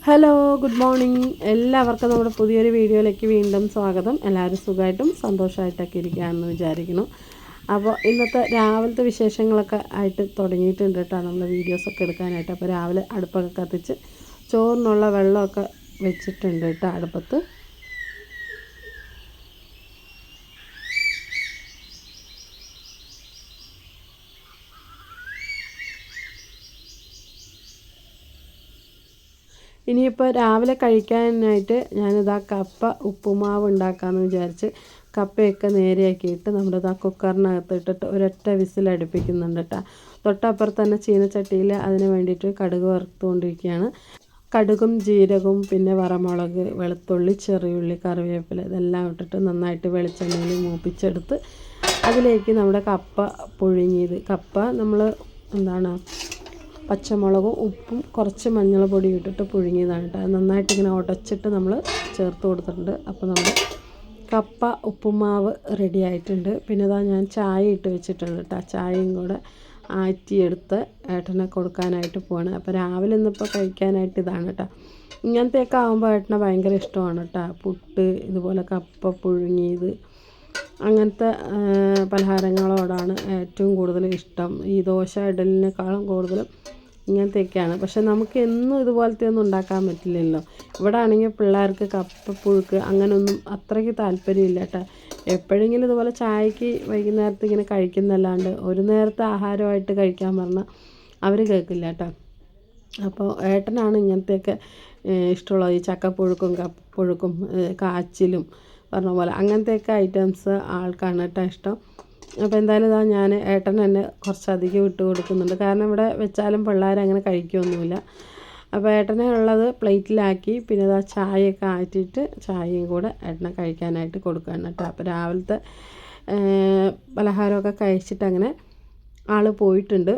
Hello good morning എല്ലാവർക്കും നമ്മുടെ പുതിയൊരു വീഡിയോയിലേക്ക് വീണ്ടും സ്വാഗതം. എല്ലാവരും സുഖമായിട്ടും സന്തോഷമായിട്ടൊക്കെ ഇരിക്കുകയാണെന്ന് വിചാരിക്കുന്നു. അപ്പോൾ ഇന്നത്തെ രാവിലത്തെ വിശേഷങ്ങളൊക്കെ ആയിട്ട് തുടങ്ങിയിട്ടുണ്ട് കേട്ടോ നമ്മൾ വീഡിയോസൊക്കെ എടുക്കാനായിട്ട്. അപ്പോൾ രാവിലെ അടുപ്പൊക്കെ കത്തിച്ച് ചോറിനുള്ള വെള്ളമൊക്കെ വെച്ചിട്ടുണ്ട് കേട്ടോ അടുപ്പത്ത്. ഇനിയിപ്പോൾ രാവിലെ കഴിക്കാനായിട്ട് ഞാനിതാ കപ്പ ഉപ്പുമാവ് ഉണ്ടാക്കാമെന്ന് വിചാരിച്ച് കപ്പയൊക്കെ നേരെയാക്കിയിട്ട് നമ്മുടെ ഇതാ കുക്കറിനകത്ത് ഇട്ടിട്ട് ഒരൊറ്റ വിസിലടുപ്പിക്കുന്നുണ്ട് കേട്ടോ. തൊട്ടപ്പുറത്ത് തന്നെ ചീനച്ചട്ടിയിൽ അതിന് വേണ്ടിയിട്ട് കടുക് വറുത്തുകൊണ്ടിരിക്കുകയാണ്. കടുകും ജീരകവും പിന്നെ വറമുളക്, വെളുത്തുള്ളി, ചെറിയുള്ളി, കറിവേപ്പില ഇതെല്ലാം ഇട്ടിട്ട് നന്നായിട്ട് വെളിച്ചെണ്ണയിൽ മൂപ്പിച്ചെടുത്ത് അതിലേക്ക് നമ്മുടെ കപ്പ പുഴുങ്ങിയത്, കപ്പ നമ്മൾ പച്ചമുളകും ഉപ്പും കുറച്ച് മഞ്ഞൾപ്പൊടി ഇട്ടിട്ട് പുഴുങ്ങിയതാണ് കേട്ടോ. അത് നന്നായിട്ട് ഇങ്ങനെ ഉടച്ചിട്ട് നമ്മൾ ചേർത്ത് കൊടുത്തിട്ടുണ്ട്. അപ്പോൾ നമ്മുടെ കപ്പ ഉപ്പുമാവ് റെഡി ആയിട്ടുണ്ട്. പിന്നെ ഇതാ ഞാൻ ചായ ഇട്ട് വെച്ചിട്ടുണ്ട് കേട്ടോ. ചായയും കൂടെ ആറ്റിയെടുത്ത് ഏട്ടനെ കൊടുക്കാനായിട്ട് പോവാണ്. അപ്പോൾ രാവിലെ ഇന്നിപ്പോൾ കഴിക്കാനായിട്ട് ഇതാണ് കേട്ടോ. ഇങ്ങനത്തെയൊക്കെ ആകുമ്പോൾ ഏട്ടനെ ഭയങ്കര ഇഷ്ടമാണ് കേട്ടോ. പുട്ട്, ഇതുപോലെ കപ്പ പുഴുങ്ങിയത്, അങ്ങനത്തെ പലഹാരങ്ങളോടാണ് ഏറ്റവും കൂടുതൽ ഇഷ്ടം. ഈ ദോശ ഇഡലിനേക്കാളും കൂടുതലും ഇങ്ങനത്തെയൊക്കെയാണ്. പക്ഷെ നമുക്ക് എന്നും ഇതുപോലത്തെ ഒന്നും ഉണ്ടാക്കാൻ പറ്റില്ലല്ലോ. ഇവിടെ ആണെങ്കിൽ പിള്ളേർക്ക് കപ്പപ്പുഴുക്ക് അങ്ങനെയൊന്നും അത്രയ്ക്ക് താല്പര്യമില്ല കേട്ടോ. എപ്പോഴെങ്കിലും ഇതുപോലെ ചായക്ക് വൈകുന്നേരത്ത് ഇങ്ങനെ കഴിക്കുന്നല്ലാണ്ട് ഒരു നേരത്തെ ആഹാരമായിട്ട് കഴിക്കാൻ പറഞ്ഞാൽ അവർ കേൾക്കില്ല കേട്ടോ. അപ്പോൾ ഏട്ടനാണ് ഇങ്ങനത്തെയൊക്കെ ഇഷ്ടമുള്ളത്. ഈ ചക്കപ്പുഴുക്കും കപ്പപ്പുഴുക്കും കാച്ചിലും പറഞ്ഞ പോലെ അങ്ങനത്തെയൊക്കെ ഐറ്റംസ് ആൾക്കാണ് കേട്ടോ ഇഷ്ടം. അപ്പോൾ എന്തായാലും ഇതാ ഞാൻ ഏട്ടൻ തന്നെ കുറച്ചധികം ഇട്ട് കൊടുക്കുന്നുണ്ട്. കാരണം ഇവിടെ വെച്ചാലും പിള്ളേർ അങ്ങനെ കഴിക്കുകയൊന്നുമില്ല. അപ്പോൾ ഏട്ടനെ ഉള്ളത് പ്ലേറ്റിലാക്കി പിന്നെ ഇതാ ചായയൊക്കെ ആറ്റിയിട്ട് ചായയും കൂടെ ഏട്ടനെ കഴിക്കാനായിട്ട് കൊടുക്കുകയാണ് കേട്ടോ. അപ്പോൾ രാവിലത്തെ പലഹാരമൊക്കെ കഴിച്ചിട്ട് അങ്ങനെ ആൾ പോയിട്ടുണ്ട്.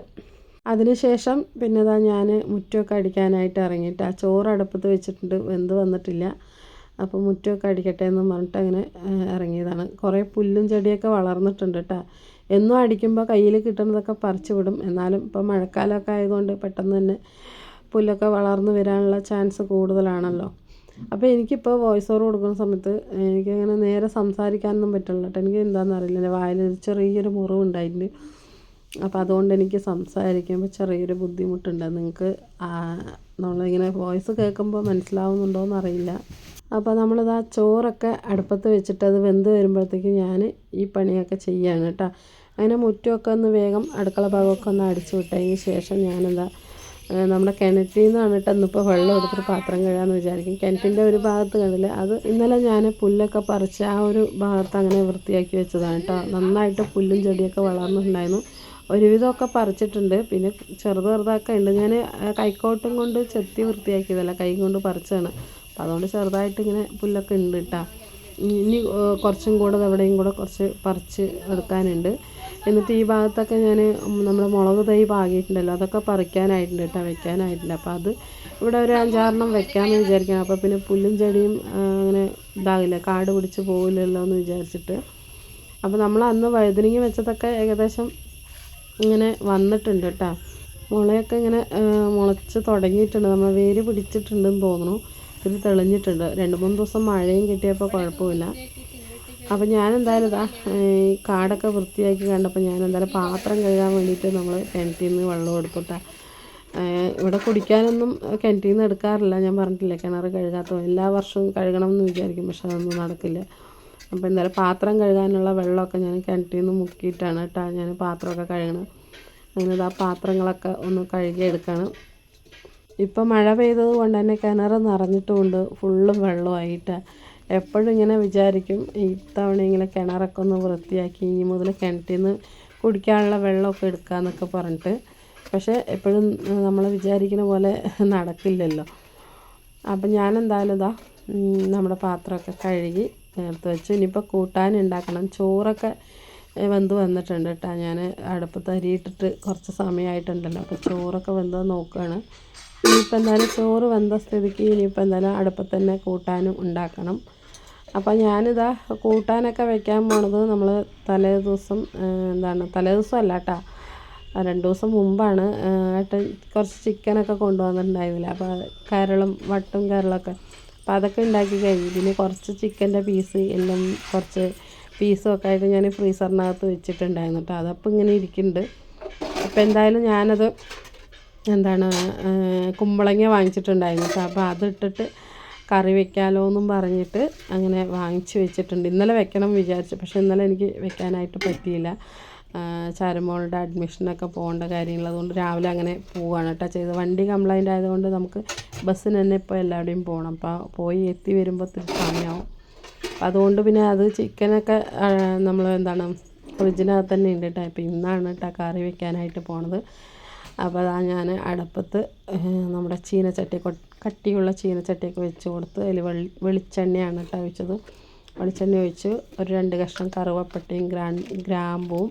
അതിനുശേഷം പിന്നെ ഇതാ ഞാൻ മുറ്റമൊക്കെ അടിക്കാനായിട്ട് ഇറങ്ങിയിട്ട് ആ ചോറ് അടുപ്പത്ത് വെച്ചിട്ടുണ്ട്, വെന്ത് വന്നിട്ടില്ല. അപ്പോൾ മുറ്റമൊക്കെ അടിക്കട്ടെ എന്ന് പറഞ്ഞിട്ട് അങ്ങനെ ഇറങ്ങിയതാണ്. കുറേ പുല്ലും ചെടിയൊക്കെ വളർന്നിട്ടുണ്ട് കേട്ടോ. എന്നും അടിക്കുമ്പോൾ കയ്യിൽ കിട്ടുന്നതൊക്കെ പറിച്ചു വിടും. എന്നാലും ഇപ്പോൾ മഴക്കാലമൊക്കെ ആയതുകൊണ്ട് പെട്ടെന്ന് തന്നെ പുല്ലൊക്കെ വളർന്നു വരാനുള്ള ചാൻസ് കൂടുതലാണല്ലോ. അപ്പോൾ എനിക്കിപ്പോൾ വോയിസ് ഓവർ കൊടുക്കുന്ന സമയത്ത് എനിക്കങ്ങനെ നേരെ സംസാരിക്കാനൊന്നും പറ്റില്ല കേട്ടോ. എനിക്ക് എന്താണെന്ന് അറിയില്ല, എൻ്റെ വായിൽ ചെറിയൊരു മുറിവുണ്ടായിട്ടുണ്ട്. അപ്പോൾ അതുകൊണ്ട് എനിക്ക് സംസാരിക്കുമ്പോൾ ചെറിയൊരു ബുദ്ധിമുട്ടുണ്ട്. നിങ്ങൾക്ക് നമ്മളിങ്ങനെ വോയിസ് കേൾക്കുമ്പോൾ മനസ്സിലാവുന്നുണ്ടോ എന്നറിയില്ല. അപ്പോൾ നമ്മളിതാ ചോറൊക്കെ അടുപ്പത്ത് വെച്ചിട്ട് അത് വെന്ത് വരുമ്പോഴത്തേക്കും ഞാൻ ഈ പണിയൊക്കെ ചെയ്യുകയാണ് കേട്ടോ. അങ്ങനെ മുറ്റമൊക്കെ ഒന്ന് വേഗം അടുക്കള ഭാഗമൊക്കെ ഒന്ന് അടിച്ചു വിട്ടതിന് ശേഷം ഞാനെന്താ നമ്മുടെ കിണറ്റിൽ നിന്നാണ് കേട്ടോ ഇന്നിപ്പോൾ വെള്ളം എടുത്തിട്ട് പാത്രം കഴുകാമെന്ന് വിചാരിക്കും. കിണറ്റിൻ്റെ ഒരു ഭാഗത്ത് കണ്ടില്ല, അത് ഇന്നലെ ഞാൻ പുല്ലൊക്കെ പറിച്ച് ആ ഒരു ഭാഗത്ത് അങ്ങനെ വൃത്തിയാക്കി വെച്ചതാണ് കേട്ടോ. നന്നായിട്ട് പുല്ലും ചെടിയൊക്കെ വളർന്നിട്ടുണ്ടായിരുന്നു. ഒരുവിധമൊക്കെ പറിച്ചിട്ടുണ്ട്, പിന്നെ ചെറുതൊക്കെ ഉണ്ട്. ഞാൻ കൈക്കോട്ടും കൊണ്ട് ചെത്തി വൃത്തിയാക്കിയതല്ല, കൈ കൊണ്ട് പറിച്ചതാണ്. അപ്പം അതുകൊണ്ട് ചെറുതായിട്ട് ഇങ്ങനെ പുല്ലൊക്കെ ഉണ്ട് കേട്ടോ. ഇനി കുറച്ചും കൂടെ എവിടെയും കൂടെ കുറച്ച് പറിച്ച് എടുക്കാനുണ്ട്. എന്നിട്ട് ഈ ഭാഗത്തൊക്കെ ഞാൻ നമ്മുടെ മുളക് തൈ പാകിയിട്ടുണ്ടല്ലോ, അതൊക്കെ പറിക്കാനായിട്ടുണ്ട് കേട്ടോ, വെക്കാനായിട്ടുണ്ട്. അപ്പോൾ അത് ഇവിടെ ഒരു 5-6 വെക്കാമെന്ന് വിചാരിക്കണം. അപ്പോൾ പിന്നെ പുല്ലും ചെടിയും അങ്ങനെ ഇതാകില്ല, കാട് പിടിച്ച് പോകില്ലല്ലോ എന്ന് വിചാരിച്ചിട്ട്. അപ്പോൾ നമ്മൾ അന്ന് വഴുതനങ്ങ വെച്ചതൊക്കെ ഏകദേശം ഇങ്ങനെ വന്നിട്ടുണ്ട് കേട്ടോ. മുളയൊക്കെ ഇങ്ങനെ മുളച്ച് തുടങ്ങിയിട്ടുണ്ട്, നമ്മൾ വേര് പിടിച്ചിട്ടുണ്ടെന്ന് തോന്നുന്നു. ഇത് തെളിഞ്ഞിട്ടുണ്ട്. 2-3 ദിവസം മഴയും കിട്ടിയപ്പോൾ കുഴപ്പമില്ല. അപ്പോൾ ഞാനെന്തായാലും ഇതാ ഈ കാടൊക്കെ വൃത്തിയാക്കി കണ്ടപ്പോൾ ഞാനെന്തായാലും പാത്രം കഴുകാൻ വേണ്ടിയിട്ട് നമ്മൾ കിണറ്റിൽ നിന്ന് വെള്ളം എടുത്തിട്ടാ. ഇവിടെ കുടിക്കാനൊന്നും കിണറ്റിൽ നിന്ന് എടുക്കാറില്ല, ഞാൻ പറഞ്ഞിട്ടില്ല, കിണർ കഴുകാത്ത എല്ലാ വർഷവും കഴുകണം എന്ന് വിചാരിക്കും, പക്ഷെ അതൊന്നും നടക്കില്ല. അപ്പോൾ എന്തായാലും പാത്രം കഴുകാനുള്ള വെള്ളമൊക്കെ ഞാൻ കിണറ്റിൽ നിന്ന് മുക്കിയിട്ടാണ് കേട്ടോ ഞാൻ പാത്രമൊക്കെ കഴുകണം. അങ്ങനെ ഇതാ പാത്രങ്ങളൊക്കെ ഒന്ന് കഴുകിയെടുക്കണം. ഇപ്പം മഴ പെയ്തത് കൊണ്ട് തന്നെ കിണർ നിറഞ്ഞിട്ടുമുണ്ട്, ഫുള്ളും വെള്ളമായിട്ട്. എപ്പോഴും ഇങ്ങനെ വിചാരിക്കും ഇത്തവണ ഇങ്ങനെ കിണറൊക്കെ ഒന്ന് വൃത്തിയാക്കി ഇനി മുതൽ കിണറ്റിൽ നിന്ന് കുടിക്കാനുള്ള വെള്ളമൊക്കെ എടുക്കാമെന്നൊക്കെ പറഞ്ഞിട്ട്. പക്ഷേ എപ്പോഴും നമ്മൾ വിചാരിക്കുന്ന പോലെ നടക്കില്ലല്ലോ. അപ്പം ഞാനെന്തായാലും ഇതാ നമ്മുടെ പാത്രമൊക്കെ കഴുകി നേർത്ത് വെച്ചു. ഇനിയിപ്പോൾ കൂട്ടാനുണ്ടാക്കണം. ചോറൊക്കെ വെന്ത് വന്നിട്ടുണ്ട് കേട്ടോ. ഞാൻ അടുപ്പത്ത് അരിയിട്ടിട്ട് കുറച്ച് സമയമായിട്ടുണ്ടല്ലോ. അപ്പോൾ ചോറൊക്കെ വെന്ത് നോക്കുകയാണ്. ഇനിയിപ്പോൾ എന്തായാലും ചോറ് വെന്ത സ്ഥിതിക്ക് ഇനിയിപ്പോൾ എന്തായാലും അടുപ്പത്ത് തന്നെ കൂട്ടാനും ഉണ്ടാക്കണം. അപ്പോൾ ഞാനിതാ കൂട്ടാനൊക്കെ വെക്കാൻ പോണത് നമ്മൾ തലേദിവസം തലേദിവസം അല്ല കേട്ടോ, 2 ദിവസം മുമ്പാണ് ഏട്ടൻ കുറച്ച് ചിക്കനൊക്കെ കൊണ്ടുവന്നിട്ടുണ്ടായിരുന്നില്ല. അപ്പോൾ വട്ടും കരളൊക്കെ അപ്പോൾ അതൊക്കെ ഉണ്ടാക്കി കഴിഞ്ഞു. പിന്നെ കുറച്ച് ചിക്കൻ്റെ പീസ് എല്ലാം കുറച്ച് പീസും ഒക്കെ ആയിട്ട് ഞാൻ ഫ്രീസറിനകത്ത് വെച്ചിട്ടുണ്ടായിരുന്നു കേട്ടോ. അതപ്പോൾ ഇങ്ങനെ ഇരിക്കുന്നുണ്ട്. അപ്പോൾ എന്തായാലും ഞാനത് കുമ്പളങ്ങ വാങ്ങിച്ചിട്ടുണ്ടായിരുന്നു കേട്ടോ. അപ്പോൾ അതിട്ടിട്ട് കറി വെക്കാമല്ലോ എന്നും പറഞ്ഞിട്ട് അങ്ങനെ വാങ്ങിച്ച് വെച്ചിട്ടുണ്ട്. ഇന്നലെ വെക്കണം വിചാരിച്ചു, പക്ഷേ ഇന്നലെ എനിക്ക് വെക്കാനായിട്ട് പറ്റിയില്ല. ചാരുമോളുടെ അഡ്മിഷനൊക്കെ പോകേണ്ട കാര്യങ്ങളതുകൊണ്ട് രാവിലെ അങ്ങനെ പോവുകയാണ് കേട്ടോ ചെയ്തത്. വണ്ടി കംപ്ലൈൻ്റ് ആയതുകൊണ്ട് നമുക്ക് ബസ്സിന് തന്നെ ഇപ്പോൾ എല്ലാവരുടെയും പോകണം. അപ്പോൾ പോയി എത്തി വരുമ്പോൾ ഒത്തിരി സമയമാവും. അപ്പോൾ അതുകൊണ്ട് പിന്നെ അത് ചിക്കനൊക്കെ നമ്മൾ ഫ്രിഡ്ജിനകത്ത് തന്നെ ഉണ്ട് കേട്ടോ. ഇപ്പോൾ ഇന്നാണ് കേട്ടോ കറി വെക്കാനായിട്ട് പോണത്. അപ്പോൾ അതാ ഞാൻ അടുപ്പത്ത് നമ്മുടെ ചീനച്ചട്ടി, കട്ടിയുള്ള ചീനച്ചട്ടിയൊക്കെ വെച്ച് കൊടുത്ത് അതിൽ വെളിച്ചെണ്ണയാണ് കേട്ടോ ഒഴിച്ചത്. വെളിച്ചെണ്ണ ഒഴിച്ച് ഒരു 2 കഷ്ണം കറുവപ്പട്ടയും ഗ്രാമ്പും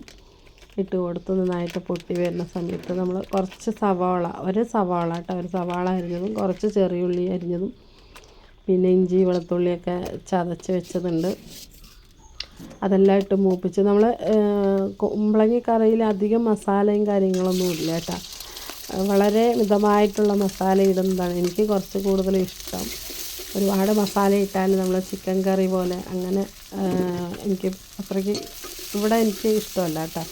ഇട്ട് കൊടുത്ത് നന്നായിട്ട് പൊട്ടി വരുന്ന സമയത്ത് നമ്മൾ കുറച്ച് ഒരു സവാള അരിഞ്ഞതും കുറച്ച് ചെറിയുള്ളി അരിഞ്ഞതും പിന്നെ ഇഞ്ചി വെളുത്തുള്ളിയൊക്കെ ചതച്ച് വെച്ചതുണ്ട്, അതെല്ലാം ഇട്ട് മൂപ്പിച്ച്. നമ്മൾ കുമ്പളങ്ങ കറിയിൽ അധികം മസാലയും കാര്യങ്ങളൊന്നും ഇല്ല കേട്ടോ. വളരെ മിതമായിട്ടുള്ള മസാല ഇടുന്നതാണ് എനിക്ക് കുറച്ച് കൂടുതൽ ഇഷ്ടം. ഒരുപാട് മസാല ഇട്ടാൽ നമ്മൾ ചിക്കൻ കറി പോലെ അങ്ങനെ എനിക്ക് അത്രയ്ക്ക് എനിക്ക് ഇഷ്ടമല്ല കേട്ടോ.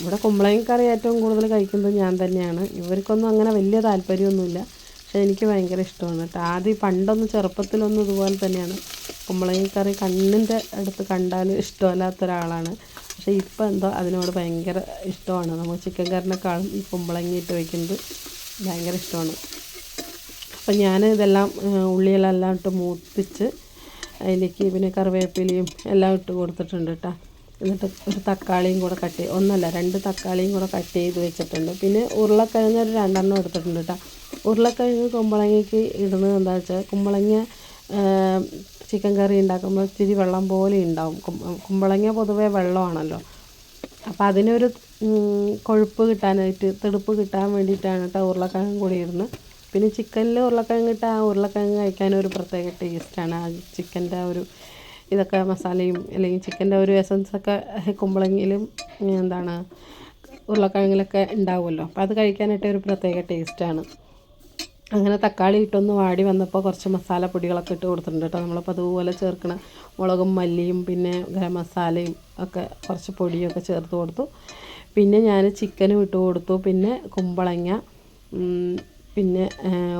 ഇവിടെ കുമ്പളങ്ങ കറി ഏറ്റവും കൂടുതൽ കഴിക്കുന്നത് ഞാൻ തന്നെയാണ്. ഇവർക്കൊന്നും അങ്ങനെ വലിയ താല്പര്യമൊന്നുമില്ല, പക്ഷേ എനിക്ക് ഭയങ്കര ഇഷ്ടമാണ് കേട്ടോ. പണ്ടൊന്നും ചെറുപ്പത്തിലൊന്നും ഇതുപോലെ തന്നെയാണ്. കുമ്പളങ്ങ കറി കണ്ണിൻ്റെ അടുത്ത് കണ്ടാൽ ഇഷ്ടമല്ലാത്ത ഒരാളാണ്. പക്ഷേ ഇപ്പോൾ എന്തോ അതിനോട് ഭയങ്കര ഇഷ്ടമാണ്. നമ്മൾ ചിക്കൻ കറിനേക്കാളും ഈ കുമ്പളങ്ങ ഇട്ട് വയ്ക്കുന്നത് ഭയങ്കര ഇഷ്ടമാണ്. അപ്പം ഞാൻ ഇതെല്ലാം ഉള്ളികളെല്ലാം ഇട്ട് മൂപ്പിച്ച് അതിലേക്ക് പിന്നെ കറിവേപ്പിലയും എല്ലാം ഇട്ട് കൊടുത്തിട്ടുണ്ട് കേട്ടോ. എന്നിട്ട് ഒരു തക്കാളിയും കൂടെ 2 തക്കാളിയും കൂടെ കട്ട് ചെയ്ത് വെച്ചിട്ടുണ്ട്. പിന്നെ ഉരുളക്കിഴങ്ങ് ഒരു 2 എണ്ണം എടുത്തിട്ടുണ്ട് കേട്ടോ. ഉരുളക്കിഴങ്ങ് കുമ്പളങ്ങയ്ക്ക് ഇടുന്നത് എന്താ വെച്ചാൽ, കുമ്പളങ്ങ ചിക്കൻ കറി ഉണ്ടാക്കുമ്പോൾ ഇത്തിരി വെള്ളം പോലെ ഉണ്ടാവും. കുമ്പളങ്ങ പൊതുവേ വെള്ളമാണല്ലോ. അപ്പോൾ അതിനൊരു കൊഴുപ്പ് കിട്ടാനായിട്ട്, തെടുപ്പ് കിട്ടാൻ വേണ്ടിയിട്ടാണ് കേട്ടോ ഉരുളക്കിഴങ്ങ് കൂടി ഇടുന്നത്. പിന്നെ ചിക്കനിൽ ഉരുളക്കിഴങ്ങ് ഇട്ടാൽ ആ ഉരുളക്കിഴങ്ങ് കഴിക്കാനൊരു പ്രത്യേക ടേസ്റ്റാണ്. ആ ചിക്കൻ്റെ ഒരു ഇതൊക്കെ മസാലയും അല്ലെങ്കിൽ ചിക്കൻ്റെ ഒരു എസൻസൊക്കെ കുമ്പളങ്ങയിലും ഉരുളക്കിഴങ്ങിലൊക്കെ ഉണ്ടാവുമല്ലോ. അപ്പോൾ അത് കഴിക്കാനായിട്ട് ഒരു പ്രത്യേക ടേസ്റ്റാണ്. അങ്ങനെ തക്കാളി ഇട്ടൊന്ന് വാടി വന്നപ്പോൾ കുറച്ച് മസാലപ്പൊടികളൊക്കെ ഇട്ട് കൊടുത്തിട്ടുണ്ട് കേട്ടോ. നമ്മളപ്പോൾ അതുപോലെ ചേർക്കണ മുളകും മല്ലിയും പിന്നെ ഗരം മസാലയും ഒക്കെ കുറച്ച് പൊടിയൊക്കെ ചേർത്ത് കൊടുത്തു. പിന്നെ ഞാൻ ചിക്കനും ഇട്ട് കൊടുത്തു. പിന്നെ കുമ്പളങ്ങ പിന്നെ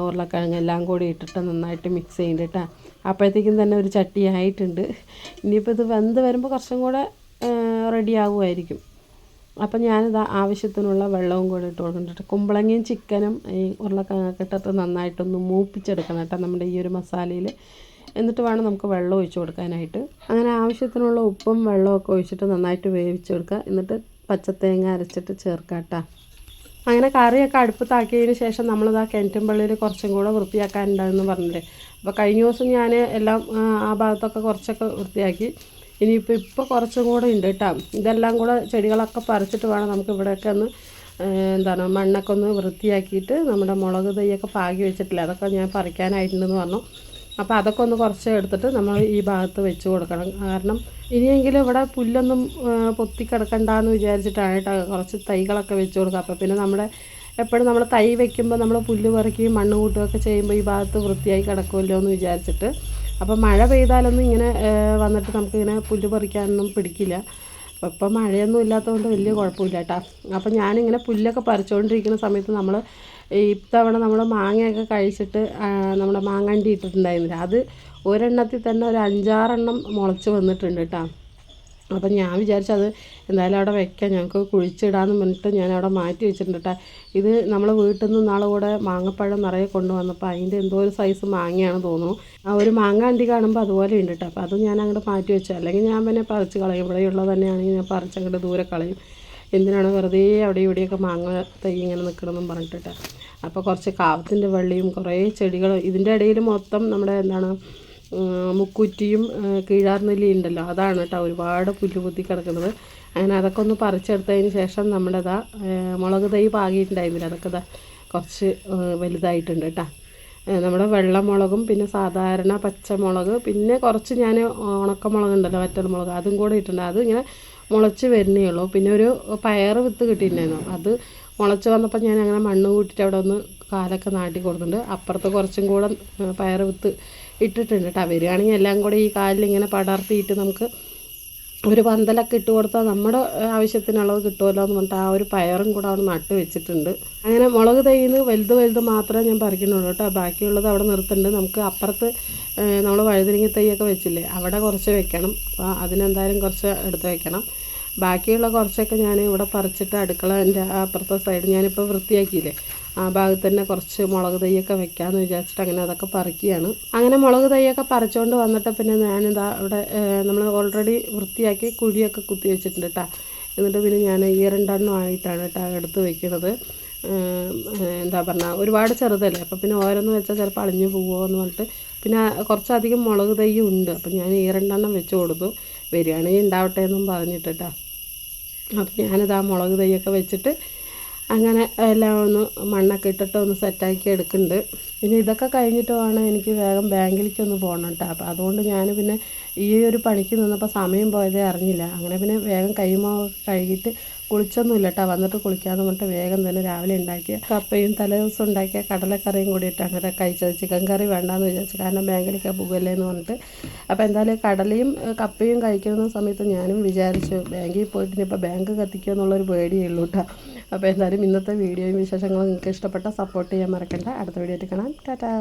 ഉരുളക്കിഴങ്ങ് എല്ലാം കൂടി ഇട്ടിട്ട് നന്നായിട്ട് മിക്സ് ചെയ്യുന്നുണ്ട് കേട്ടോ. അപ്പോഴത്തേക്കും തന്നെ ഒരു ചട്ടി ആയിട്ടുണ്ട്. ഇനിയിപ്പോൾ ഇത് വെന്ത് വരുമ്പോൾ കുറച്ചും കൂടെ റെഡി ആകുമായിരിക്കും. അപ്പം ഞാനിത് ആവശ്യത്തിനുള്ള വെള്ളവും കൂടെ ഇട്ട് കൊടുക്കുന്നുണ്ട്. കുമ്പളങ്ങയും ചിക്കനും ഈ ഉരുളക്കിഴങ്ങൊക്കെ ഇട്ടിട്ട് നന്നായിട്ടൊന്ന് മൂപ്പിച്ചെടുക്കണം കേട്ടോ നമ്മുടെ ഈ ഒരു മസാലയിൽ. എന്നിട്ട് വേണം നമുക്ക് വെള്ളം ഒഴിച്ച് കൊടുക്കാനായിട്ട്. അങ്ങനെ ആവശ്യത്തിനുള്ള ഉപ്പും വെള്ളമൊക്കെ ഒഴിച്ചിട്ട് നന്നായിട്ട് വേവിച്ചെടുക്കുക. എന്നിട്ട് പച്ചത്തേങ്ങ അരച്ചിട്ട് ചേർക്കാം കേട്ടോ. അങ്ങനെ കറിയൊക്കെ അടുപ്പത്താക്കിയതിന് ശേഷം നമ്മളിതാ കിണറ്റുംപള്ളിയിൽ കുറച്ചും കൂടെ വൃത്തിയാക്കാനുണ്ടാകുമെന്ന് പറഞ്ഞില്ലേ. അപ്പോൾ കഴിഞ്ഞ ദിവസം ഞാൻ എല്ലാം ആ ഭാഗത്തൊക്കെ കുറച്ചൊക്കെ വൃത്തിയാക്കി. ഇപ്പോൾ കുറച്ചും കൂടെ ഉണ്ട് കേട്ടോ. ഇതെല്ലാം കൂടെ ചെടികളൊക്കെ പറിച്ചിട്ട് വേണം നമുക്ക് ഇവിടെയൊക്കെ ഒന്ന് മണ്ണൊക്കെ ഒന്ന് വൃത്തിയാക്കിയിട്ട് നമ്മുടെ മുളക് തൈയൊക്കെ പാകി വെച്ചിട്ടില്ല, അതൊക്കെ ഞാൻ പറിക്കാനായിട്ടുണ്ടെന്ന് പറഞ്ഞു. അപ്പോൾ അതൊക്കെ ഒന്ന് കുറച്ച് എടുത്തിട്ട് നമ്മൾ ഈ ഭാഗത്ത് വെച്ച് കൊടുക്കണം. കാരണം ഇനിയെങ്കിലും ഇവിടെ പുല്ലൊന്നും പൊത്തിക്കിടക്കണ്ടെന്ന് വിചാരിച്ചിട്ടാണ് കേട്ടോ കുറച്ച് തൈകളൊക്കെ വെച്ച് കൊടുക്കുക. അപ്പോൾ പിന്നെ എപ്പോഴും നമ്മൾ തൈ വെക്കുമ്പോൾ നമ്മൾ പുല്ല് പറിക്കുകയും മണ്ണ് കൂട്ടുകയൊക്കെ ചെയ്യുമ്പോൾ ഈ ഭാഗത്ത് വൃത്തിയായി കിടക്കുമല്ലോ എന്ന് വിചാരിച്ചിട്ട്. അപ്പോൾ മഴ പെയ്താലൊന്നും ഇങ്ങനെ വന്നിട്ട് നമുക്കിങ്ങനെ പുല്ല് പറിക്കാനൊന്നും പിടിക്കില്ല. അപ്പോൾ ഇപ്പം മഴയൊന്നും ഇല്ലാത്തതുകൊണ്ട് വലിയ കുഴപ്പമില്ല കേട്ടോ. അപ്പോൾ ഞാനിങ്ങനെ പുല്ലൊക്കെ പറിച്ചുകൊണ്ടിരിക്കുന്ന സമയത്ത് ഇത്തവണ നമ്മൾ മാങ്ങയൊക്കെ കഴിച്ചിട്ട് നമ്മുടെ മാങ്ങണ്ടി ഇട്ടിട്ടുണ്ടായിരുന്നില്ല, അത് ഒരെണ്ണത്തിൽ തന്നെ ഒരു 5-6 എണ്ണം മുളച്ച് വന്നിട്ടുണ്ട് കേട്ടോ. അപ്പം ഞാൻ വിചാരിച്ചത് എന്തായാലും അവിടെ വെക്കാം, ഞങ്ങൾക്ക് കുഴിച്ചിടാമെന്ന് പറഞ്ഞിട്ട് ഞാനവിടെ മാറ്റി വെച്ചിട്ടുണ്ട് കേട്ടോ. ഇത് നമ്മൾ വീട്ടിൽ നിന്ന് നാളെ കൂടെ മാങ്ങപ്പഴം നിറയെ കൊണ്ടുവന്നപ്പോൾ അതിൻ്റെ എന്തോ ഒരു സൈസ് മാങ്ങയാണ് തോന്നുന്നു. ആ ഒരു മാങ്ങാണ്ടി കാണുമ്പോൾ അതുപോലെ ഉണ്ട് കേട്ടോ. അപ്പോൾ അത് ഞാൻ അങ്ങോട്ട് മാറ്റി വെച്ചു. അല്ലെങ്കിൽ ഞാൻ പിന്നെ പറിച്ച് കളയും. ഇവിടെയുള്ളത് തന്നെയാണെങ്കിൽ ഞാൻ പറിച്ചങ്ങോട്ട് ദൂരെ കളയും. എന്തിനാണ് വെറുതെ അവിടെ ഇവിടെയൊക്കെ മാങ്ങ തൈ ഇങ്ങനെ നിൽക്കണമെന്നും പറഞ്ഞിട്ട്. അപ്പോൾ കുറച്ച് കാവത്തിൻ്റെ വള്ളിയും കുറേ ചെടികൾ, ഇതിൻ്റെ ഇടയിൽ മൊത്തം നമ്മുടെ എന്താണ് മുക്കുറ്റിയും കീഴാർനെല്ലി ഉണ്ടല്ലോ, അതാണ് കേട്ടോ ഒരുപാട് പുല്ല് കുത്തി കിടക്കുന്നത്. അങ്ങനെ അതൊക്കെ ഒന്ന് പറിച്ചെടുത്തതിന് ശേഷം നമ്മുടെ മുളക് തൈ പാകിയിട്ടുണ്ടായിരുന്നില്ല, അതൊക്കെ കുറച്ച് വലുതായിട്ടുണ്ട് കേട്ടോ. നമ്മുടെ വെള്ളമുളകും പിന്നെ സാധാരണ പച്ചമുളക്, പിന്നെ കുറച്ച് ഞാൻ ഉണക്കമുളക് ഉണ്ടല്ലോ വറ്റൽമുളക്, അതും കൂടെ ഇട്ടിട്ടുണ്ട്. അത് ഇങ്ങനെ മുളച്ച് വരുന്നേ ഉള്ളൂ. പിന്നെ ഒരു പയർ വിത്ത് കിട്ടിയിട്ടുണ്ടായിരുന്നു, അത് മുളച്ച് വന്നപ്പോൾ ഞാൻ അങ്ങനെ മണ്ണ് കൂട്ടിയിട്ട് അവിടെ ഒന്ന് കാലൊക്കെ നാട്ടി കൊടുത്തിട്ടുണ്ട്. അപ്പുറത്ത് കുറച്ചും കൂടെ പയർ വിത്ത് ഇട്ടിട്ടുണ്ട് കേട്ടോ. വരികയാണെങ്കിൽ എല്ലാം കൂടെ ഈ കാലിൽ ഇങ്ങനെ പടർത്തിയിട്ട് നമുക്ക് ഒരു പന്തലൊക്കെ ഇട്ട് കൊടുത്താൽ നമ്മുടെ ആവശ്യത്തിനുള്ളത് കിട്ടുമല്ലോ എന്ന് പറഞ്ഞിട്ട് ആ ഒരു പയറും കൂടെ അവിടെ നട്ട് വെച്ചിട്ടുണ്ട്. അങ്ങനെ മുളക് തൈന്ന് വലുത് മാത്രമേ ഞാൻ പറിക്കുന്നുള്ളൂ കേട്ടോ. ബാക്കിയുള്ളത് അവിടെ നിർത്തുന്നുണ്ട്. നമുക്ക് അപ്പുറത്ത് നമ്മൾ വഴുതനങ്ങ തൈയൊക്കെ വെച്ചില്ലേ, അവിടെ കുറച്ച് വെക്കണം. അപ്പോൾ അതിനെന്തായാലും കുറച്ച് എടുത്ത് വെക്കണം. ബാക്കിയുള്ള കുറച്ചൊക്കെ ഞാൻ ഇവിടെ പറിച്ചിട്ട് അടുക്കളൻ്റെ അപ്പുറത്തെ സൈഡ് ഞാനിപ്പോൾ വൃത്തിയാക്കിയില്ലേ, ആ ഭാഗത്ത് തന്നെ കുറച്ച് മുളക് തൈയൊക്കെ വെക്കാമെന്ന് വിചാരിച്ചിട്ട് അങ്ങനെ അതൊക്കെ പറിക്കുകയാണ്. അങ്ങനെ മുളക് തൈയൊക്കെ പറിച്ചുകൊണ്ട് വന്നിട്ട് പിന്നെ ഞാനിതാ ഇവിടെ നമ്മൾ ഓൾറെഡി വൃത്തിയാക്കി കുഴിയൊക്കെ കുത്തി വെച്ചിട്ടുണ്ട് കേട്ടോ. എന്നിട്ട് പിന്നെ ഞാൻ ഈ 2 എണ്ണമായിട്ടാണ് കേട്ടോ എടുത്ത് വെക്കുന്നത്. എന്താ പറഞ്ഞാൽ ഒരുപാട് ചെറുതല്ലേ, അപ്പോൾ പിന്നെ ഓരോന്ന് വെച്ചാൽ ചിലപ്പോൾ അളിഞ്ഞു പോകുമോ എന്ന് പറഞ്ഞിട്ട് പിന്നെ കുറച്ചധികം മുളക് തൈ ഉണ്ട്. അപ്പോൾ ഞാൻ ഈ 2 എണ്ണം വെച്ച് കൊടുത്തു, വരികയാണെങ്കിൽ ഉണ്ടാവട്ടെ എന്നും പറഞ്ഞിട്ട് കേട്ടോ. അപ്പോൾ ഞാനിതാ മുളക് തൈയൊക്കെ വെച്ചിട്ട് അങ്ങനെ എല്ലാം ഒന്ന് മണ്ണൊക്കെ ഇട്ടിട്ട് ഒന്ന് സെറ്റാക്കി എടുക്കുന്നുണ്ട്. പിന്നെ ഇതൊക്കെ കഴിഞ്ഞിട്ട് വേണം എനിക്ക് വേഗം ബാങ്കിലേക്കൊന്ന് പോകണം കേട്ടോ. അപ്പോൾ അതുകൊണ്ട് ഞാൻ പിന്നെ ഈ ഒരു പണിക്ക് നിന്നപ്പോൾ സമയം പോയതേ അറിഞ്ഞില്ല. അങ്ങനെ പിന്നെ വേഗം കൈമോ കഴുകിയിട്ട് കുളിച്ചൊന്നുമില്ല കേട്ടോ. വന്നിട്ട് കുളിക്കാമെന്ന് പറഞ്ഞിട്ട് വേഗം തന്നെ രാവിലെ ഉണ്ടാക്കിയ കപ്പയും തലേദിവസം ഉണ്ടാക്കിയ കടലക്കറിയും കൂടിയിട്ട് അങ്ങനെ കഴിച്ചത്. ചിക്കൻ കറി വേണ്ടാന്ന് വിചാരിച്ചു, കാരണം ബാങ്കിലൊക്കെ പോകുമല്ലേ എന്ന് പറഞ്ഞിട്ട്. അപ്പോൾ എന്തായാലും കടലയും കപ്പയും കഴിക്കുന്ന സമയത്ത് ഞാനും വിചാരിച്ചു ബാങ്കിൽ പോയിട്ട് ഇനിയിപ്പോൾ ബാങ്ക് കത്തിക്കുക എന്നുള്ളൊരു പേടിയേ ഉള്ളൂ കേട്ടോ. അപ്പോൾ എന്തായാലും ഇന്നത്തെ വീഡിയോയും വിശേഷങ്ങളും നിങ്ങൾക്ക് ഇഷ്ടപ്പെട്ട സപ്പോർട്ട് ചെയ്യാൻ മറക്കണ്ട. അടുത്ത വീഡിയോ ആയിട്ട് കാണാം. ടാറ്റാ.